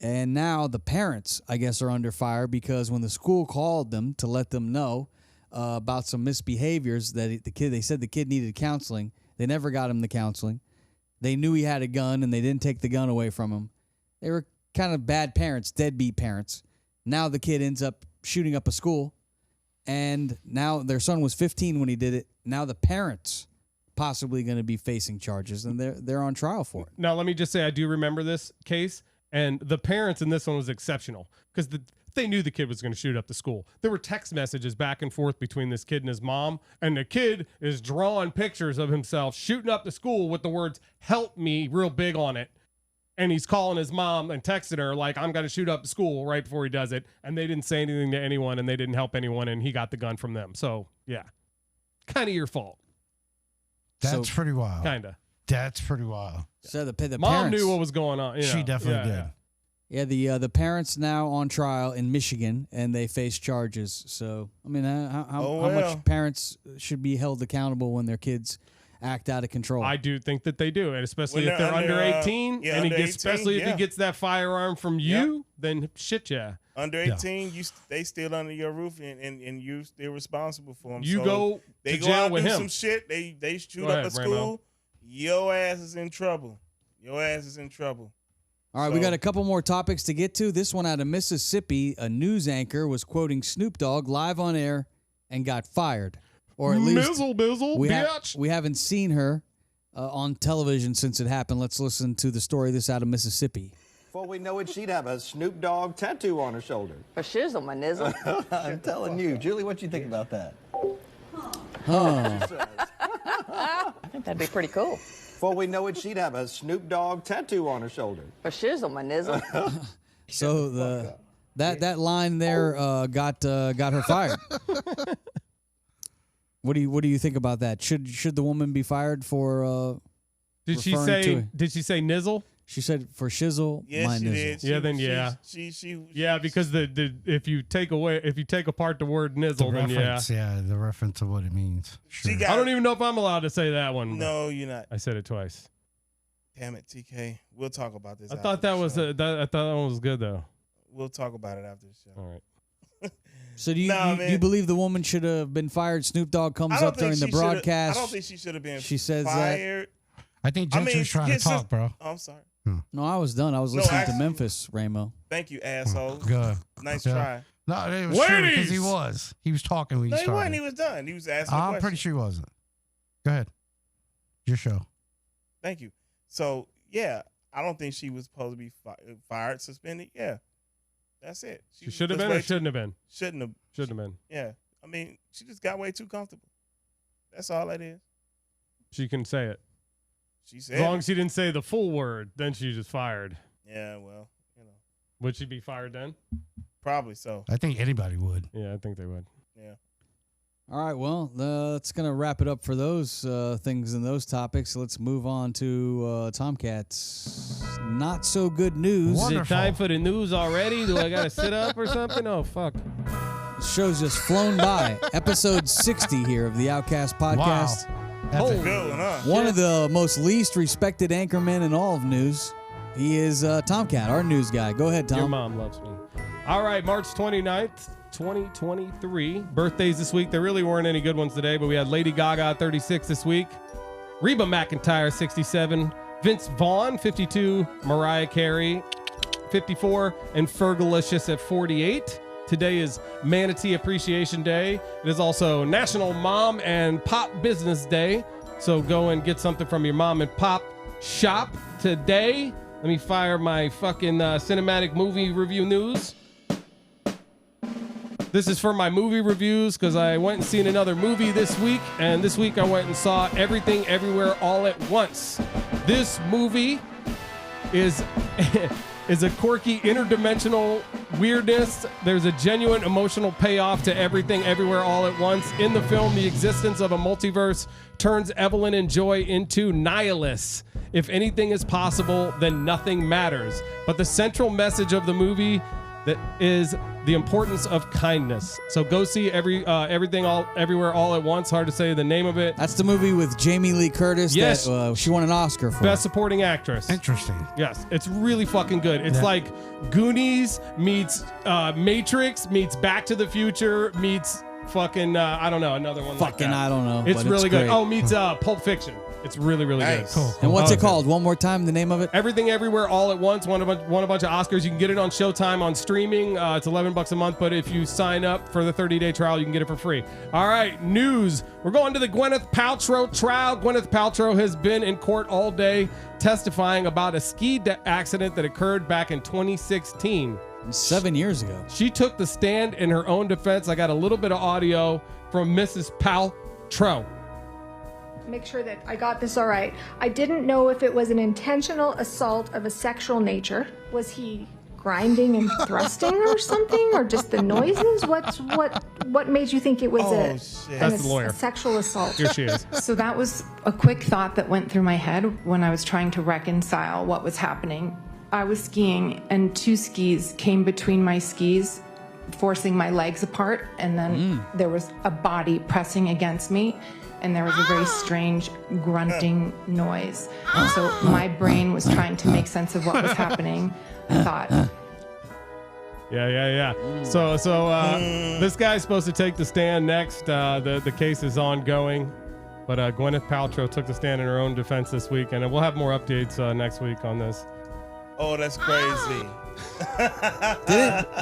And now the parents, I guess, are under fire because when the school called them to let them know about some misbehaviors that they said the kid needed counseling. They never got him the counseling. They knew he had a gun and they didn't take the gun away from him. They were kind of bad parents, deadbeat parents. Now the kid ends up shooting up a school. And now their son was 15 when he did it. Now the parents possibly going to be facing charges, and they're on trial for it. Now, let me just say, I do remember this case, and the parents in this one was exceptional because they knew the kid was going to shoot up the school. There were text messages back and forth between this kid and his mom, and the kid is drawing pictures of himself shooting up the school with the words, "Help me," real big on it. And he's calling his mom and texting her like, "I'm going to shoot up the school," right before he does it. And they didn't say anything to anyone, and they didn't help anyone, and he got the gun from them. So, yeah, kind of your fault. That's pretty wild. Kind of. That's pretty wild. So the mom parents knew what was going on. She definitely did. Yeah, the parents now on trial in Michigan, and they face charges. So, I mean, how much parents should be held accountable when their kids act out of control? I do think that they do, and especially if they're under 18, and especially if he gets that firearm from you, then shit, yeah. Under 18, they still under your roof, and you still responsible for them. You go they to go jail out with do him. some shit. They shoot Go up ahead, a school. Rainbow. Your ass is in trouble. Your ass is in trouble. All right, we got a couple more topics to get to. This one out of Mississippi, a news anchor was quoting Snoop Dogg live on air and got fired. Or at least Bizzle, bitch. We haven't seen her on television since it happened. Let's listen to the story this out of Mississippi. Before we know it, she'd have a Snoop Dogg tattoo on her shoulder. For shizzle, my nizzle. I'm telling you. Julie, what you think about that? I think that'd be pretty cool. Before we know it, she'd have a Snoop Dogg tattoo on her shoulder. For shizzle, my nizzle. So that line there got her fired. What do you think about that? Should the woman be fired for? Did she say nizzle? She said for shizzle, my nizzle. Yeah, because if you take apart the word nizzle, then the reference of what it means. Sure. I don't even know if I'm allowed to say that one. No, you're not. I said it twice. Damn it, TK. We'll talk about this. I thought that was I thought that one was good though. We'll talk about it after the show. All right. So do you believe the woman should have been fired? Snoop Dogg comes up during the broadcast. I don't think she should have been. She says fired. I think Jensen was trying to talk, bro. Oh, I'm sorry. No, I was done. I was listening to Memphis, Ramo. Thank you, asshole. Good. Nice try. No, it was true because he was. He was talking when you started. No, he wasn't. He was done. He was asking I'm pretty sure he wasn't. Go ahead. Your show. Thank you. So, yeah, I don't think she was supposed to be fired, suspended. Yeah. That's it. She should have been or shouldn't have been? Shouldn't have. Shouldn't have been. Yeah. I mean, she just got way too comfortable. That's all that is. She can say it. She said as long as she didn't say the full word, then she's just fired. Yeah, well, you know. Would she be fired then? Probably so. I think anybody would. Yeah, I think they would. Yeah. All right, well, that's going to wrap it up for those things and those topics. Let's move on to Tomcat's not so good news. Wonderful. Is it time for the news already? Do I got to sit up or something? Oh, fuck. The show's just flown by. Episode 60 here of the Outcast Podcast. Wow. That's a good one, huh? One of the most least respected anchormen in all of news. He is Tomcat, our news guy. Go ahead, Tom. Your mom loves me. All right, March 29th, 2023. Birthdays this week. There really weren't any good ones today, but we had Lady Gaga, 36 this week. Reba McEntire, 67. Vince Vaughn, 52. Mariah Carey, 54. And Fergalicious at 48. Today is Manatee Appreciation Day. It is also National Mom and Pop Business Day. So go and get something from your mom and pop shop today. Let me fire my fucking cinematic movie review news. This is for my movie reviews because I went and seen another movie this week. And this week I went and saw Everything Everywhere All at Once. This movie is... is a quirky, interdimensional weirdness. There's a genuine emotional payoff to Everything Everywhere All at Once. In the film, the existence of a multiverse turns Evelyn and Joy into nihilists. If anything is possible, then nothing matters. But the central message of the movie that is the importance of kindness. So go see Everything Everywhere All at Once. Hard to say the name of it. That's the movie with Jamie Lee Curtis. Yes. That, she won an Oscar for. Best Supporting Actress. Interesting. Yes, it's really fucking good. It's like Goonies meets Matrix meets Back to the Future meets fucking I don't know, another one. Fucking like that. I don't know. It's but really great. good. Oh, meets Pulp Fiction. It's really, really Nice. good. Cool. And what's it Okay. called? One more time, the name of it? Everything Everywhere All at Once. Won a bunch of Oscars. You can get it on Showtime on streaming. It's $11 a month, but if you sign up for the 30-day trial, you can get it for free. All right, news. We're going to the Gwyneth Paltrow trial. Gwyneth Paltrow has been in court all day testifying about a ski accident that occurred back in 2016. 7 years ago. She took the stand in her own defense. I got a little bit of audio from Mrs. Paltrow. Make sure that I got this all right. I didn't know if it was an intentional assault of a sexual nature. Was he grinding and thrusting or something, or just the noises? What made you think it was That's the lawyer. a sexual assault? Here she is. So that was a quick thought that went through my head when I was trying to reconcile what was happening. I was skiing and two skis came between my skis, forcing my legs apart, and then there was a body pressing against me, and there was a very strange grunting noise. And so my brain was trying to make sense of what was happening. I thought, Yeah. So this guy's supposed to take the stand next. The case is ongoing, but Gwyneth Paltrow took the stand in her own defense this week, and we'll have more updates next week on this. Oh, that's crazy.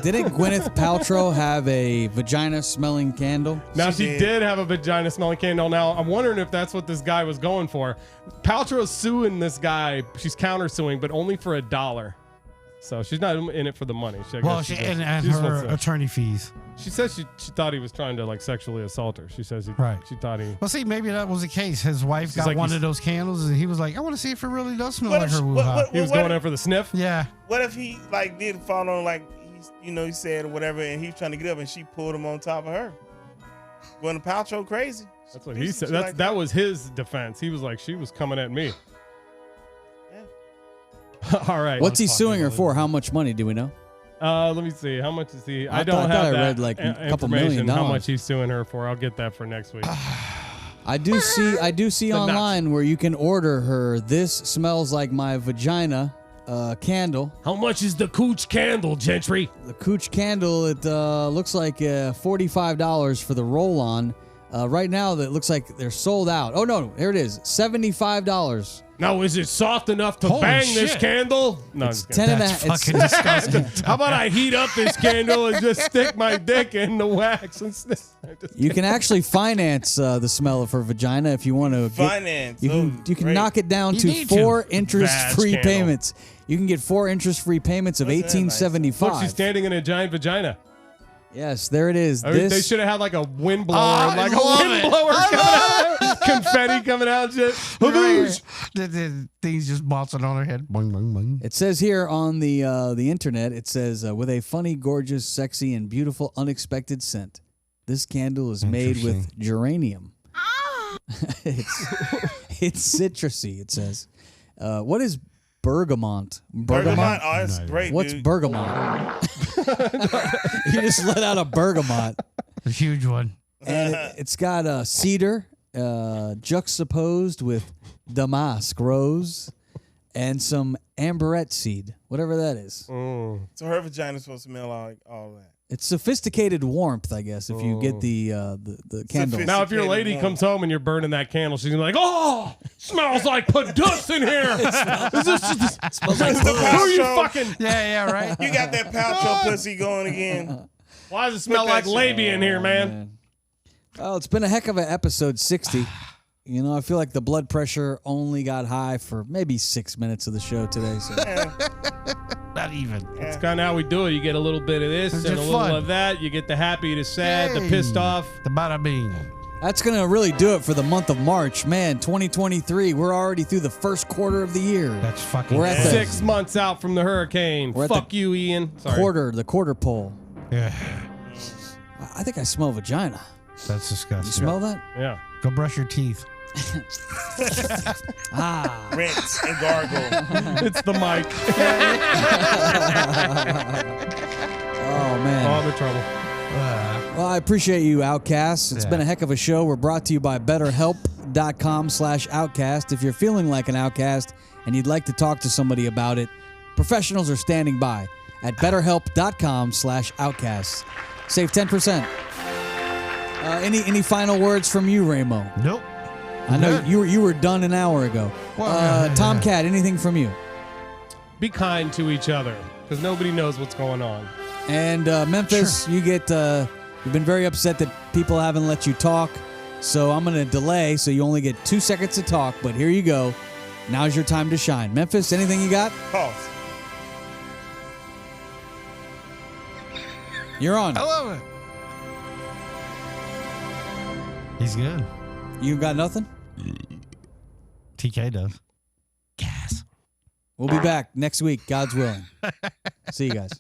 Didn't Gwyneth Paltrow have a vagina-smelling candle? Now, she did have a vagina-smelling candle. Now, I'm wondering if that's what this guy was going for. Paltrow's suing this guy. She's countersuing, but only for $1. So she's not in it for the money. And her attorney fees. She says she thought he was trying to like sexually assault her. She says she thought he. Well, see, maybe that was the case. His wife got like, one of those candles, and he was like, "I want to see if it really does smell like her woo-ha." He was going in for the sniff. Yeah. What if he like did fall on like he said or whatever, and he was trying to get up, and she pulled him on top of her? Gwyneth Paltrow crazy. That's what he said. That was his defense. He was like, she was coming at me. All right. What's he suing her for? How much money do we know? Let me see. How much is he? I thought have I that read like a couple information, $1 million. How much he's suing her for? I'll get that for next week. I do see online where you can order her "This Smells Like My Vagina" candle. How much is the Cooch candle, Gentry? The Cooch candle, it looks like $45 for the roll-on. Right now, that looks like they're sold out. Oh no, here it is, $75. Now, is it soft enough to bang this candle? No, it's 10 That's fucking disgusting. How about I heat up this candle and just stick my dick in the wax? You can actually finance the smell of her vagina if you want to. Finance. You can knock it down to 4 interest-free payments. You can get 4 interest-free payments of $18.75. Look, she's standing in a giant vagina. Yes, there it is. They should have had like a wind blower, confetti coming out. Just the things just bouncing on her head. Boing, boing, boing. It says here on the internet, it says, with a funny, gorgeous, sexy, and beautiful, unexpected scent. This candle is made with geranium. It's citrusy, it says. What is bergamot? Bergamot? Oh, that's great, What's dude. bergamot? You just let out a bergamot. A huge one. And it's got cedar juxtaposed with damask rose and some amberette seed, whatever that is. So her vagina's supposed to smell like all that. It's sophisticated warmth, I guess, if you get the candle. Now, if your lady comes home and you're burning that candle, she's gonna be like, "Oh, smells like Prejudice in here." Is this smells like Who are you fucking? Yeah, right. You got that Paltrow pussy going again. Why does it smell like labia in here, man? Oh, it's been a heck of an episode 60. You know, I feel like the blood pressure only got high for maybe 6 minutes of the show today. So. Not even. That's kind of how we do it. You get a little bit of this and a little of that. You get the happy, the sad, the pissed off. The bada bing. That's going to really do it for the month of March. Man, 2023, we're already through the first quarter of the year. That's fucking We're at the 6 months out from the hurricane. Fuck you, Ian. Sorry. The quarter pole. Yeah. I think I smell vagina. That's disgusting. You smell that? Yeah. Go brush your teeth. Rinse and gargle. It's the mic. I'm in trouble. Well, I appreciate you, Outcasts. It's been a heck of a show. We're brought to you by BetterHelp.com/Outcast. If you're feeling like an outcast and you'd like to talk to somebody about it, professionals are standing by at BetterHelp.com/Outcasts. Save 10%. Any final words from you, Ramo? Nope. I know you were done an hour ago. Tomcat, anything from you? Be kind to each other because nobody knows what's going on. And Memphis, you get you've been very upset that people haven't let you talk. So I'm going to delay so you only get 2 seconds to talk. But here you go. Now's your time to shine. Memphis, anything you got? Pause. You're on. I love it. He's good. You got nothing? TK does. Gas. We'll be back next week, God's willing. See you guys.